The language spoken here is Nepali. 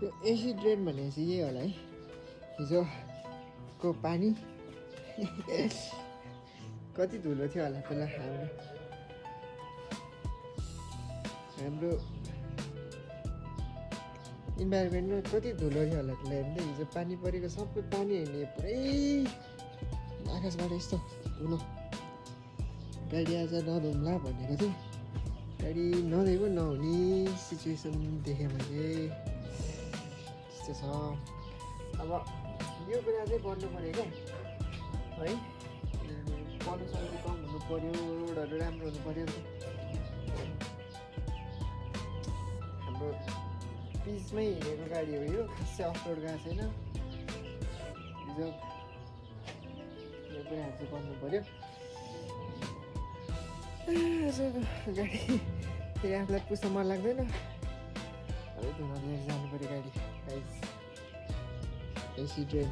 यो एसिड रेन भनेपछि यही होला है हिजोको पानी कति धुलो थियो होला पहिला हाम्रो इन्भाइरोमेन्टमा कति धुलो थियो होला त्यसलाई हेर्नु हिजो पानी परेको सबै पानी हेर्ने पुरै आकाशबाट यस्तो धुलो गाडी आज नधुम्ला भनेको थिएँ गाडी नधोएको नहुने सिचुएसन देखेँ मैले त्यस्तो छ अब यो कुरा चाहिँ गर्नु पऱ्यो क्या है पल्युसन चाहिँ कम हुनु पऱ्यो रोडहरू राम्रो हुनु पऱ्यो हाम्रो पिचमै हिँडेको गाडी हो यो खासै अफ रोड गएको छैन हिजो यो कुराहरू चाहिँ गर्नु पऱ्यो गाडी फेरि आफूलाई पुस्न मन लाग्दैन अलिक धुन लिएर जानु पऱ्यो गाडी एसी ट्रेन